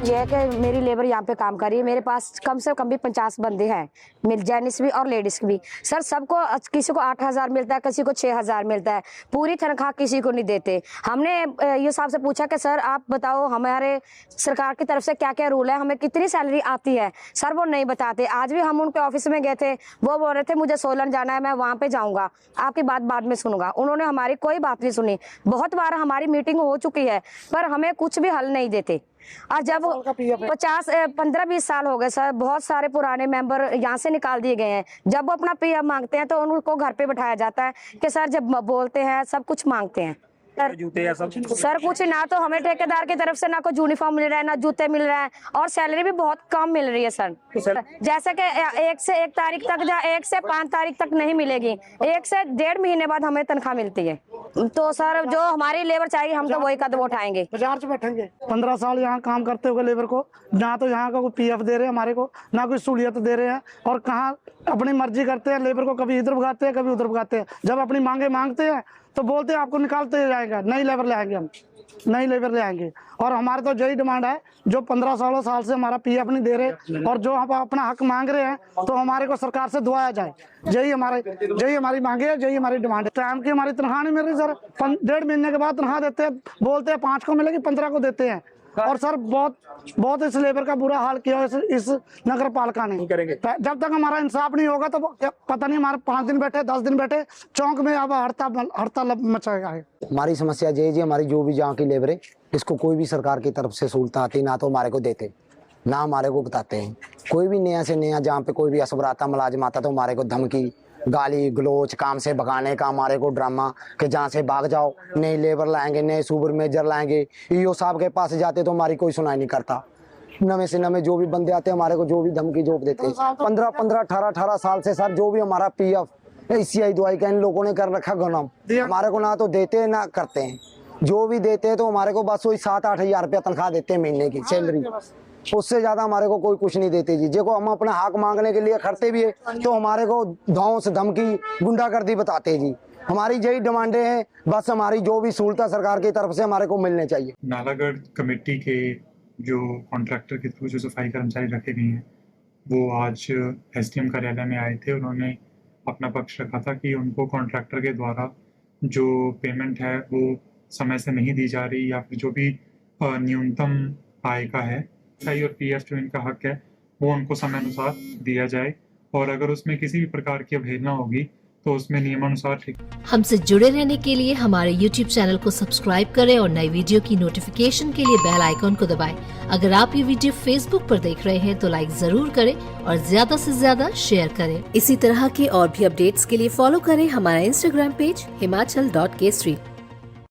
ये है कि मेरी लेबर यहाँ पे काम कर रही है, मेरे पास कम से कम भी 50 बंदे हैं, जेंट्स भी और लेडीज भी। सर सबको, किसी को 8,000 मिलता है, किसी को 6,000 मिलता है, पूरी तनख्वाह किसी को नहीं देते। हमने ये साहब से पूछा कि सर आप बताओ हमारे सरकार की तरफ से क्या क्या रूल है, हमें कितनी सैलरी आती है। सर वो नहीं बताते। आज भी हम उनके ऑफिस में गए थे, वो बोल रहे थे मुझे सोलन जाना है, मैं वहाँ पे जाऊँगा, आपकी बात बाद में सुनूंगा। उन्होंने हमारी कोई बात नहीं सुनी। बहुत बार हमारी मीटिंग हो चुकी है पर हमें कुछ भी हल नहीं देते। और जब 15-20 साल हो गए सर, बहुत सारे पुराने मेंबर यहाँ से निकाल दिए गए हैं। जब वो अपना पीएफ मांगते हैं तो उनको घर पे बिठाया जाता है कि सर जब बोलते हैं सब कुछ मांगते हैं। जूते या सब सर कुछ ना तो हमें ठेकेदार की तरफ से ना कोई यूनिफॉर्म मिल रहा है, ना जूते मिल रहा है, और सैलरी भी बहुत कम मिल रही है सर। जैसे कि 1 से 1 तारीख तक या 1 से 5 तारीख तक नहीं मिलेगी, 1 से 1.5 महीने बाद हमें तनख्वाह मिलती है। तो सर जो हमारी लेबर चाहिए हम तो वही कदम उठाएंगे। बाजार से बैठेंगे। 15 साल यहाँ काम करते हुए लेबर को ना तो यहाँ का कोई पीएफ दे रहे हैं हमारे को, ना कोई सहूलियत दे रहे हैं, और कहाँ अपनी मर्जी करते हैं लेबर को, कभी इधर भगाते हैं कभी उधर भगाते हैं। जब अपनी मांगे मांगते हैं तो बोलते हैं आपको निकालते जाएगा, नई लेबर ले आएंगे, हम नई लेबर ले आएंगे। और हमारे तो यही डिमांड है, जो 15 साल से हमारा पीएफ नहीं दे रहे और जो हम अपना हक मांग रहे हैं तो हमारे को सरकार से दुआया जाए। यही हमारी मांगे है, यही हमारी डिमांड है। टाइम की हमारी तनख्वाह नहीं मिल रही सर, 1.5 महीने के बाद तनख्वाह देते हैं, बोलते हैं 5 को मिलेगी, 15 को देते हैं। और सर बहुत इस लेबर का बुरा हाल किया इस नगर पालिका ने। जब तक हमारा इंसाफ नहीं होगा तो पता नहीं, हमारे 5 दिन बैठे 10 दिन बैठे चौक में, अब हड़ताल मचाएगा। हमारी समस्या ये जी, हमारी जो भी जहाँ की लेबर है इसको कोई भी सरकार की तरफ से सहूलत आती ना तो हमारे को देते, ना हमारे को बताते हैं। कोई भी नया से नया जहाँ पे कोई भी असबर आता, मुलाजिम आता तो हमारे को धमकी, गाली गलोच, काम से भगाने का हमारे को ड्रामा कि जहाँ से भाग जाओ, नई लेबर लाएंगे, नए सुपर मेजर लाएंगे। ईओ साहब के पास जाते तो हमारी कोई सुनाई नहीं करता। नवे से नवे जो भी बंदे आते हमारे को जो भी धमकी जोप देते हैं। 15 18 साल से सर जो भी हमारा पीएफ ICI दवाई का इन लोगों ने कर रखा गनम, हमारे को ना तो देते हैं ना करते हैं। जो भी देते हैं तो हमारे को बस वही 7-8 हज़ार रुपया तनख्वाह देते हैं महीने की सैलरी, उससे ज्यादा हमारे को कोई कुछ नहीं देते जी। देखो हम अपना हक मांगने के लिए खड़ते भी है तो हमारे को धौंस धमकी गुंडागर्दी बताते जी। हमारी यही डिमांडें हैं, बस हमारी जो भी सहूलत सरकार की तरफ से हमारे को मिलने चाहिए। नालागढ़ कमेटी के जो कॉन्ट्रैक्टर के थ्रू जो सफाई कर्मचारी रखे गए हैं वो आज SDM कार्यालय में आए थे। उन्होंने अपना पक्ष रखा था कि उनको कॉन्ट्रैक्टर के द्वारा जो पेमेंट है वो समय से नहीं दी जा रही, या फिर जो भी न्यूनतम आय का है और पीएफ जो इनका हक है वो उनको समय अनुसार दिया जाए, और अगर उसमें किसी भी प्रकार की अवहेलना होगी तो उसमें नियमानुसार ठीक। हमसे जुड़े रहने के लिए हमारे YouTube चैनल को सब्सक्राइब करें और नई वीडियो की नोटिफिकेशन के लिए बेल आइकॉन को दबाएं। अगर आप ये वीडियो Facebook पर देख रहे हैं तो लाइक जरूर करें और ज्यादा से ज्यादा शेयर करें। इसी तरह के और भी अपडेट्स के लिए फॉलो करें हमारा Instagram पेज himachal.kesri।